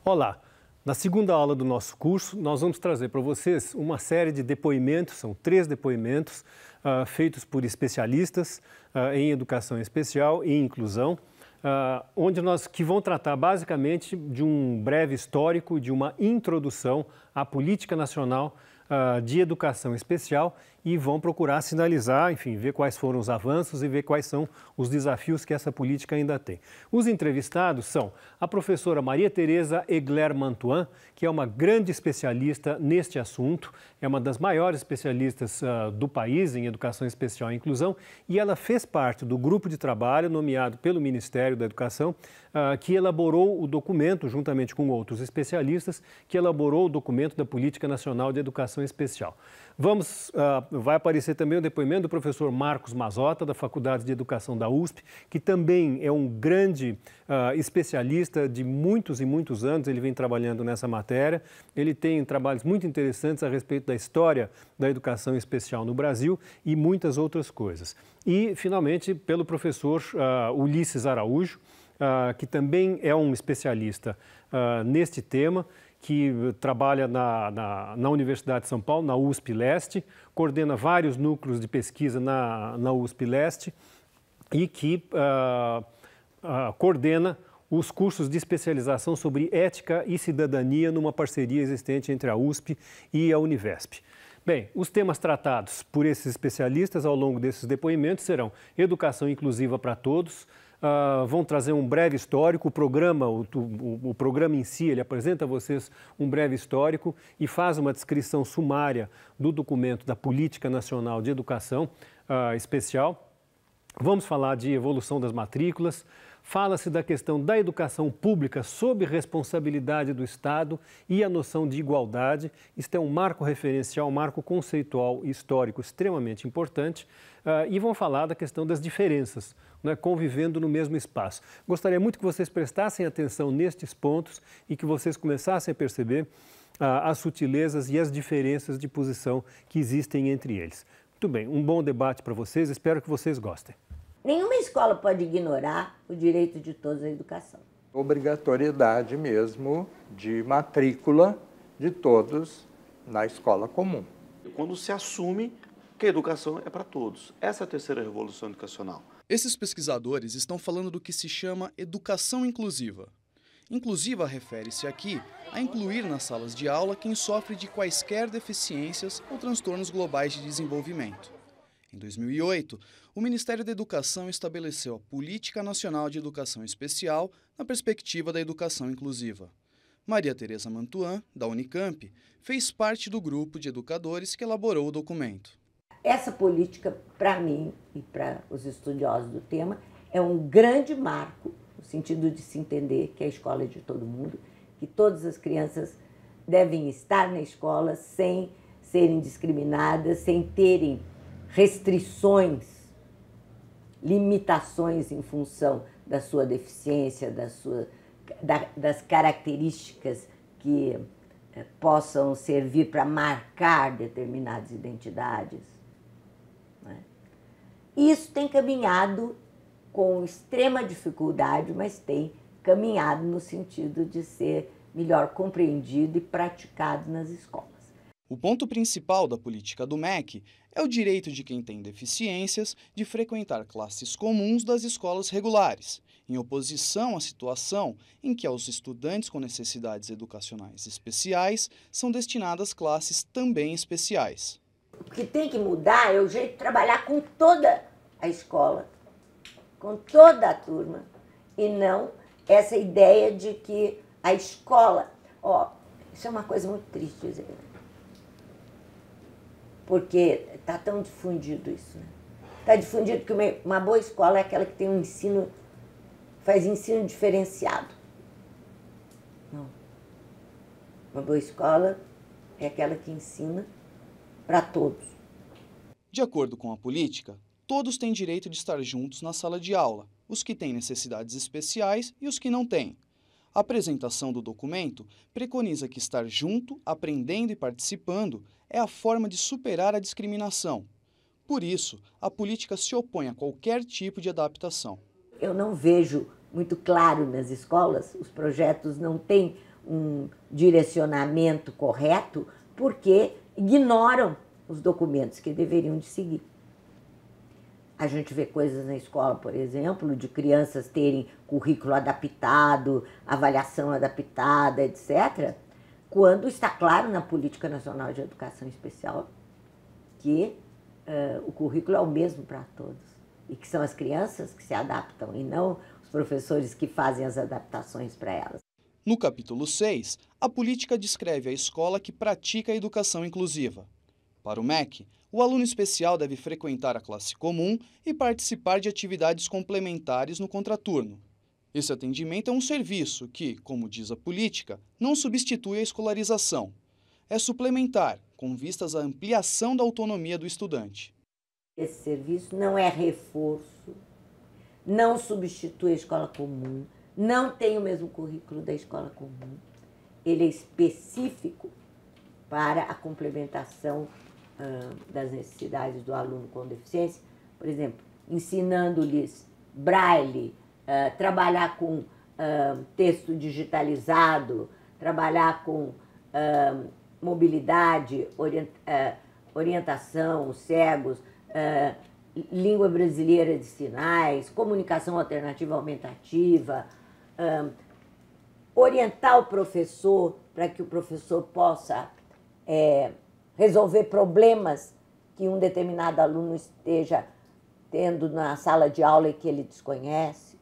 Olá! Na segunda aula do nosso curso, nós vamos trazer para vocês uma série de depoimentos, são 3 depoimentos feitos por especialistas em educação especial e inclusão, que vão tratar basicamente de um breve histórico, de uma introdução à política nacional de educação especial e vão procurar sinalizar, enfim, ver quais foram os avanços e ver quais são os desafios que essa política ainda tem. Os entrevistados são a professora Maria Tereza Egler Mantuan, que é uma grande especialista neste assunto, é uma das maiores especialistas do país em educação especial e inclusão, e ela fez parte do grupo de trabalho nomeado pelo Ministério da Educação, que elaborou o documento, juntamente com outros especialistas, que elaborou o documento da Política Nacional de Educação Especial. Vai aparecer também o depoimento do professor Marcos Mazzotta, da Faculdade de Educação da USP, que também é um grande especialista de muitos e muitos anos, ele vem trabalhando nessa matéria. Ele tem trabalhos muito interessantes a respeito da história da educação especial no Brasil e muitas outras coisas. E, finalmente, pelo professor Ulisses Araújo, que também é um especialista neste tema, que trabalha na Universidade de São Paulo, na USP Leste, coordena vários núcleos de pesquisa na USP Leste e que coordena os cursos de especialização sobre ética e cidadania numa parceria existente entre a USP e a Univesp. Bem, os temas tratados por esses especialistas ao longo desses depoimentos serão educação inclusiva para todos. Vão trazer um breve histórico, o programa em si, ele apresenta a vocês um breve histórico e faz uma descrição sumária do documento da Política Nacional de Educação Especial. Vamos falar de evolução das matrículas, fala-se da questão da educação pública sob responsabilidade do Estado e a noção de igualdade. Isto é um marco referencial, um marco conceitual e histórico extremamente importante. E vão falar da questão das diferenças, né, convivendo no mesmo espaço. Gostaria muito que vocês prestassem atenção nestes pontos e que vocês começassem a perceber as sutilezas e as diferenças de posição que existem entre eles. Muito bem, um bom debate para vocês, espero que vocês gostem. Nenhuma escola pode ignorar o direito de todos à educação. Obrigatoriedade mesmo de matrícula de todos na escola comum. Quando se assume que a educação é para todos. Essa é a terceira revolução educacional. Esses pesquisadores estão falando do que se chama educação inclusiva. Inclusiva refere-se aqui a incluir nas salas de aula quem sofre de quaisquer deficiências ou transtornos globais de desenvolvimento. Em 2008, o Ministério da Educação estabeleceu a Política Nacional de Educação Especial na perspectiva da educação inclusiva. Maria Tereza Mantuan, da Unicamp, fez parte do grupo de educadores que elaborou o documento. Essa política, para mim e para os estudiosos do tema, é um grande marco, no sentido de se entender que a escola é de todo mundo, que todas as crianças devem estar na escola sem serem discriminadas, sem terem restrições, limitações em função da sua deficiência, das características que possam servir para marcar determinadas identidades. Isso tem caminhado com extrema dificuldade, mas tem caminhado no sentido de ser melhor compreendido e praticado nas escolas. O ponto principal da política do MEC é o direito de quem tem deficiências de frequentar classes comuns das escolas regulares, em oposição à situação em que aos estudantes com necessidades educacionais especiais são destinadas classes também especiais. O que tem que mudar é o jeito de trabalhar com toda a escola, com toda a turma, e não essa ideia de que a escola... isso é uma coisa muito triste dizer, né? Porque está tão difundido isso, né? Está difundido que uma boa escola é aquela que tem faz ensino diferenciado. Não. Uma boa escola é aquela que ensina para todos. De acordo com a política, todos têm direito de estar juntos na sala de aula, os que têm necessidades especiais e os que não têm. A apresentação do documento preconiza que estar junto, aprendendo e participando é a forma de superar a discriminação. Por isso, a política se opõe a qualquer tipo de adaptação. Eu não vejo muito claro nas escolas, os projetos não têm um direcionamento correto, porque ignoram os documentos que deveriam de seguir. A gente vê coisas na escola, por exemplo, de crianças terem currículo adaptado, avaliação adaptada, etc., quando está claro na Política Nacional de Educação Especial que o currículo é o mesmo para todos, e que são as crianças que se adaptam e não os professores que fazem as adaptações para elas. No capítulo 6, a política descreve a escola que pratica a educação inclusiva. Para o MEC, o aluno especial deve frequentar a classe comum e participar de atividades complementares no contraturno. Esse atendimento é um serviço que, como diz a política, não substitui a escolarização. É suplementar, com vistas à ampliação da autonomia do estudante. Esse serviço não é reforço, não substitui a escola comum, não tem o mesmo currículo da escola comum. Ele é específico para a complementação das necessidades do aluno com deficiência. Por exemplo, ensinando-lhes braille, trabalhar com texto digitalizado, trabalhar com mobilidade, orientação, cegos, língua brasileira de sinais, comunicação alternativa aumentativa, orientar o professor para que o professor possa resolver problemas que um determinado aluno esteja tendo na sala de aula e que ele desconhece.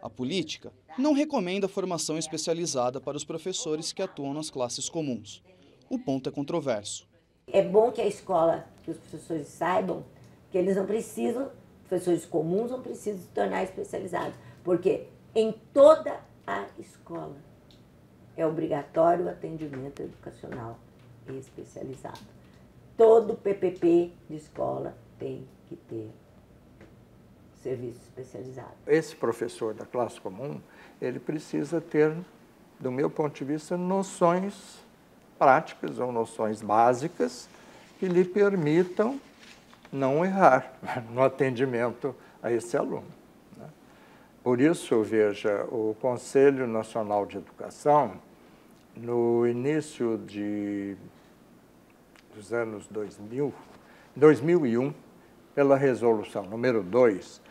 A política não recomenda formação especializada para os professores que atuam nas classes comuns. O ponto é controverso. É bom que a escola, que os professores saibam que eles não precisam, professores comuns não precisam se tornar especializados, porque em toda a escola é obrigatório o atendimento educacional especializado. Todo PPP de escola tem que ter serviço especializado. Esse professor da classe comum, ele precisa ter, do meu ponto de vista, noções práticas ou noções básicas que lhe permitam não errar no atendimento a esse aluno. Por isso, veja, o Conselho Nacional de Educação, no início dos anos 2001, pela resolução número 2,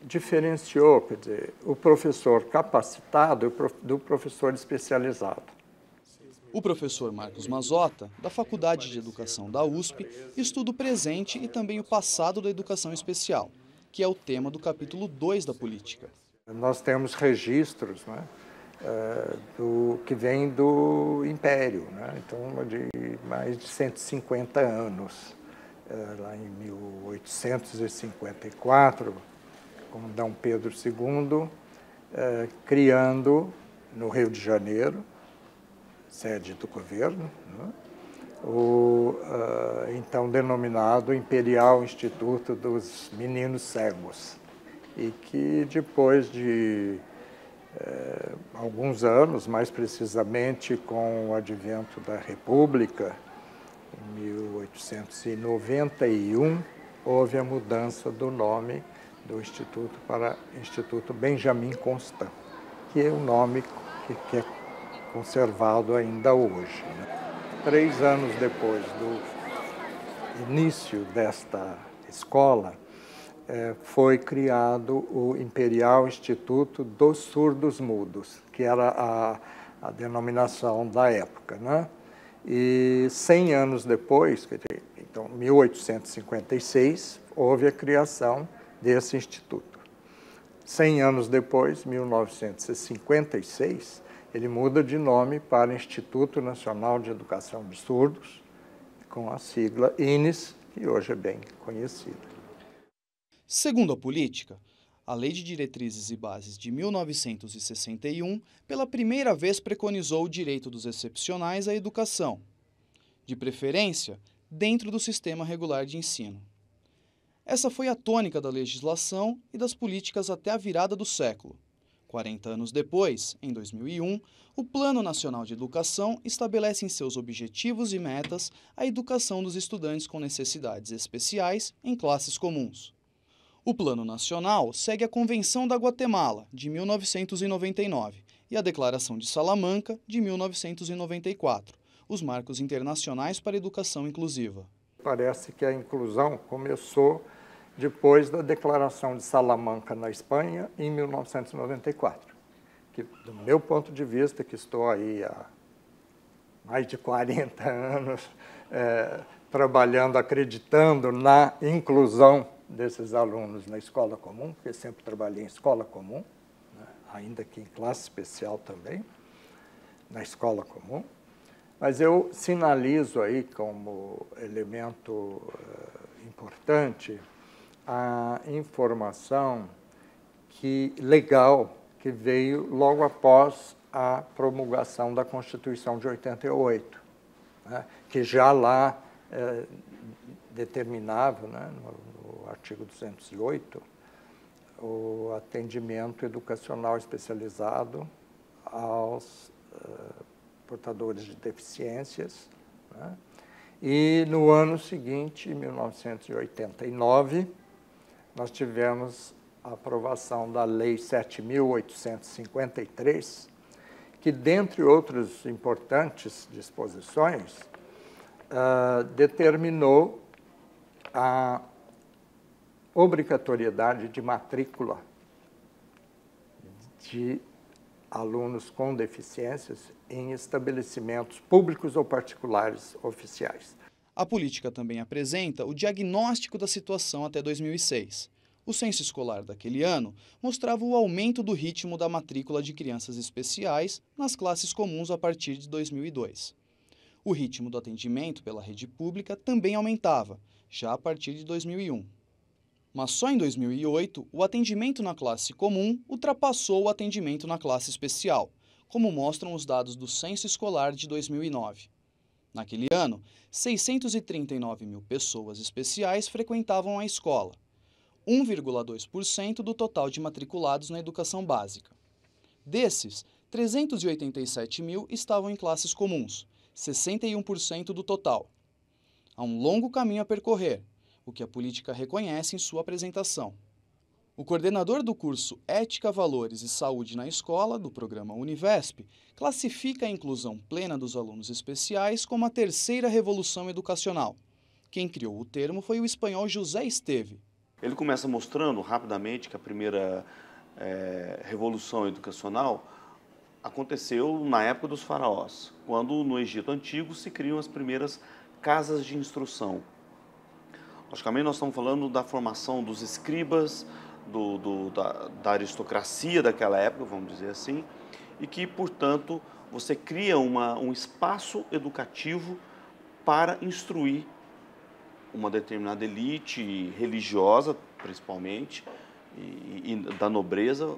diferenciou, quer dizer, o professor capacitado do professor especializado. O professor Marcos Mazzotta, da Faculdade de Educação da USP, estuda o presente e também o passado da educação especial, que é o tema do capítulo 2 da política. Nós temos registros, né, que vêm do Império, né, então de mais de 150 anos, lá em 1854, com D. Pedro II, criando no Rio de Janeiro, sede do governo, né, o então denominado Imperial Instituto dos Meninos Cegos, e que depois de alguns anos, mais precisamente com o advento da República, em 1891, houve a mudança do nome do Instituto para Instituto Benjamin Constant, que é o nome que é conservado ainda hoje. 3 anos depois do início desta escola, foi criado o Imperial Instituto dos Surdos Mudos, que era a denominação da época, né? E 100 anos depois, então 1856, houve a criação desse instituto. 100 anos depois, 1956, ele muda de nome para Instituto Nacional de Educação de Surdos, com a sigla INES, que hoje é bem conhecida. Segundo a política, a Lei de Diretrizes e Bases de 1961, pela primeira vez preconizou o direito dos excepcionais à educação, de preferência dentro do sistema regular de ensino. Essa foi a tônica da legislação e das políticas até a virada do século. 40 anos depois, em 2001, o Plano Nacional de Educação estabelece em seus objetivos e metas a educação dos estudantes com necessidades especiais em classes comuns. O Plano Nacional segue a Convenção da Guatemala, de 1999, e a Declaração de Salamanca, de 1994, os marcos internacionais para a educação inclusiva. Parece que a inclusão começou depois da Declaração de Salamanca na Espanha, em 1994. Que, do meu ponto de vista, que estou aí há mais de 40 anos trabalhando, acreditando na inclusão desses alunos na escola comum, porque sempre trabalhei em escola comum, né, ainda que em classe especial também, na escola comum. Mas eu sinalizo aí como elemento importante a informação legal que veio logo após a promulgação da Constituição de 88, né, que já lá determinava, né, no artigo 208, o atendimento educacional especializado aos portadores de deficiências, né? E no ano seguinte, em 1989, nós tivemos a aprovação da Lei 7.853, que, dentre outras importantes disposições, determinou a obrigatoriedade de matrícula de alunos com deficiências em estabelecimentos públicos ou particulares oficiais. A política também apresenta o diagnóstico da situação até 2006. O censo escolar daquele ano mostrava o aumento do ritmo da matrícula de crianças especiais nas classes comuns a partir de 2002. O ritmo do atendimento pela rede pública também aumentava, já a partir de 2001. Mas só em 2008, o atendimento na classe comum ultrapassou o atendimento na classe especial, como mostram os dados do Censo Escolar de 2009. Naquele ano, 639 mil pessoas especiais frequentavam a escola, 1,2% do total de matriculados na educação básica. Desses, 387 mil estavam em classes comuns, 61% do total. Há um longo caminho a percorrer, o que a política reconhece em sua apresentação. O coordenador do curso Ética, Valores e Saúde na Escola, do programa Univesp, classifica a inclusão plena dos alunos especiais como a terceira revolução educacional. Quem criou o termo foi o espanhol José Esteve. Ele começa mostrando rapidamente que a primeira revolução educacional aconteceu na época dos faraós, quando no Egito Antigo se criam as primeiras casas de instrução. Logicamente, nós estamos falando da formação dos escribas, da aristocracia daquela época, vamos dizer assim, e que, portanto, você cria um espaço educativo para instruir uma determinada elite religiosa, principalmente, e da nobreza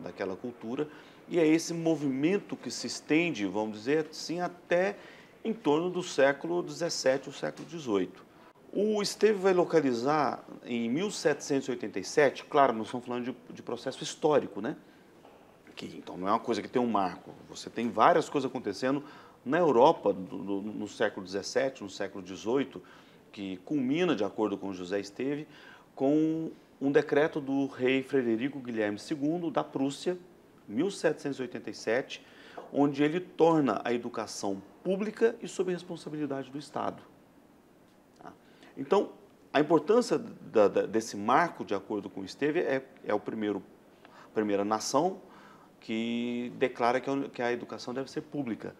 daquela cultura, e é esse movimento que se estende, vamos dizer assim, até em torno do século XVII, o século XVIII. O Esteve vai localizar em 1787, claro, nós estamos falando de processo histórico, né? Então não é uma coisa que tem um marco, você tem várias coisas acontecendo na Europa no século XVII, no século XVIII, que culmina, de acordo com José Esteve, com um decreto do rei Frederico Guilherme II da Prússia, 1787, onde ele torna a educação pública e sob responsabilidade do Estado. Então, a importância desse marco, de acordo com o Esteve, é a primeira nação que declara que a educação deve ser pública.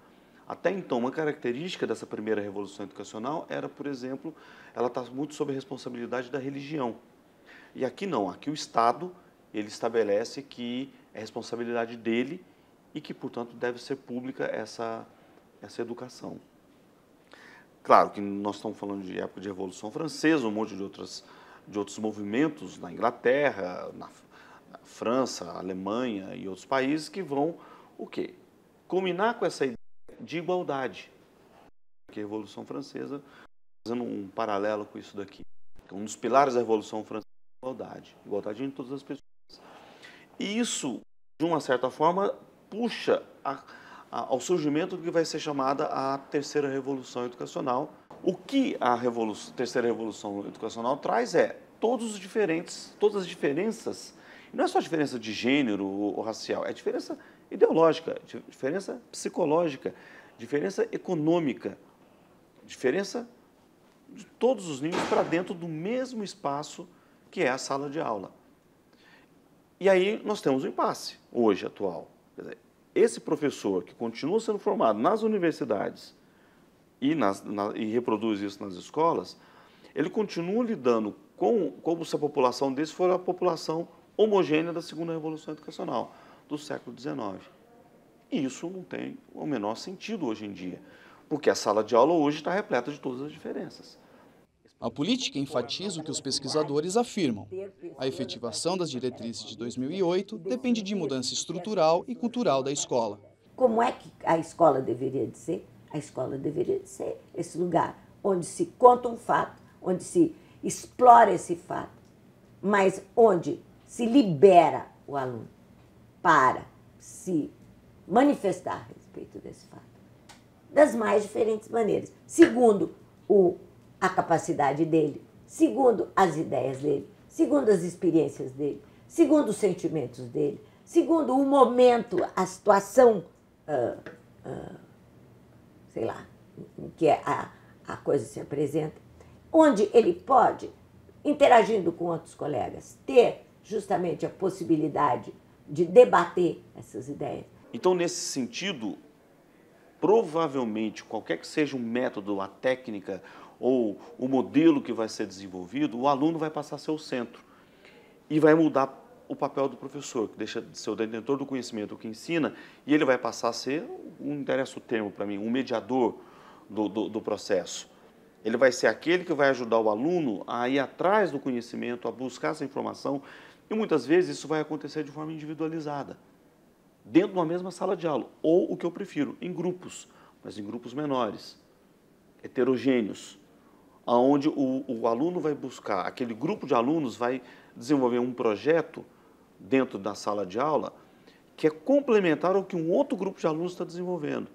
Até então, uma característica dessa primeira revolução educacional era, por exemplo, ela está muito sob a responsabilidade da religião. E aqui não, aqui o Estado, ele estabelece que é responsabilidade dele e que, portanto, deve ser pública essa educação. Claro que nós estamos falando de época de Revolução Francesa, um monte de outros movimentos na Inglaterra, na França, Alemanha e outros países que vão, o quê? Culminar com essa ideia de igualdade. Que a Revolução Francesa, fazendo um paralelo com isso daqui. Um dos pilares da Revolução Francesa é a igualdade. Igualdade entre todas as pessoas. E isso, de uma certa forma, puxa ao surgimento do que vai ser chamada a terceira revolução educacional. O que a terceira revolução educacional traz é todas as diferenças, não é só a diferença de gênero ou racial, é a diferença ideológica, diferença psicológica, diferença econômica, diferença de todos os níveis para dentro do mesmo espaço que é a sala de aula. E aí nós temos um impasse, hoje, atual. Quer dizer, esse professor que continua sendo formado nas universidades e reproduz isso nas escolas, ele continua lidando como se a população desse for a população homogênea da segunda revolução educacional do século XIX. E isso não tem o menor sentido hoje em dia, porque a sala de aula hoje está repleta de todas as diferenças. A política enfatiza o que os pesquisadores afirmam. A efetivação das diretrizes de 2008 depende de mudança estrutural e cultural da escola. Como é que a escola deveria de ser? A escola deveria de ser esse lugar onde se conta um fato, onde se explora esse fato, mas onde se libera o aluno para se manifestar a respeito desse fato, das mais diferentes maneiras, segundo a capacidade dele, segundo as ideias dele, segundo as experiências dele, segundo os sentimentos dele, segundo o momento, a situação, sei lá, em que a coisa se apresenta, onde ele pode, interagindo com outros colegas, ter justamente a possibilidade de debater essas ideias. Então, nesse sentido, provavelmente, qualquer que seja o método, a técnica ou o modelo que vai ser desenvolvido, o aluno vai passar a ser o centro e vai mudar o papel do professor, que deixa de ser o detentor do conhecimento, o que ensina, e ele vai passar a ser, não interessa o termo para mim, um mediador do processo. Ele vai ser aquele que vai ajudar o aluno a ir atrás do conhecimento, a buscar essa informação, e muitas vezes isso vai acontecer de forma individualizada, dentro de uma mesma sala de aula, ou o que eu prefiro, em grupos, mas em grupos menores, heterogêneos, onde o aluno vai buscar, aquele grupo de alunos vai desenvolver um projeto dentro da sala de aula que é complementar ao que um outro grupo de alunos está desenvolvendo.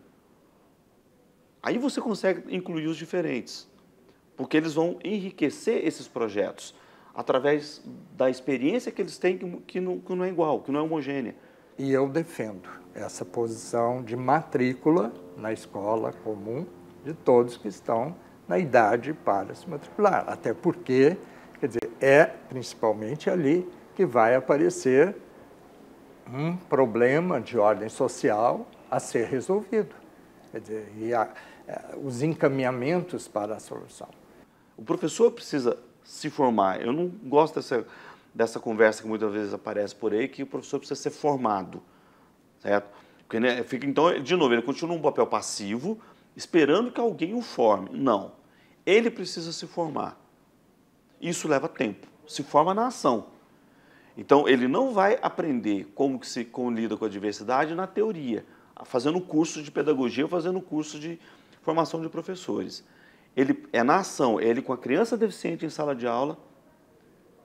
Aí você consegue incluir os diferentes, porque eles vão enriquecer esses projetos através da experiência que eles têm que não é igual, que não é homogênea. E eu defendo essa posição de matrícula na escola comum de todos que estão na idade para se matricular. Até porque, quer dizer, é principalmente ali que vai aparecer um problema de ordem social a ser resolvido. Quer dizer, os encaminhamentos para a solução. O professor precisa se formar. Eu não gosto dessa conversa que muitas vezes aparece por aí, que o professor precisa ser formado, certo? Porque, né, então, de novo, ele continua um papel passivo, esperando que alguém o forme. Não. Ele precisa se formar. Isso leva tempo. Se forma na ação. Então, ele não vai aprender como lida com a diversidade na teoria, fazendo curso de pedagogia ou fazendo curso de formação de professores. Ele é na ação, é ele com a criança deficiente em sala de aula,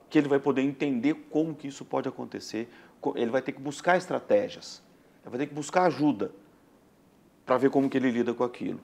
que ele vai poder entender como que isso pode acontecer. Ele vai ter que buscar estratégias, ele vai ter que buscar ajuda para ver como que ele lida com aquilo.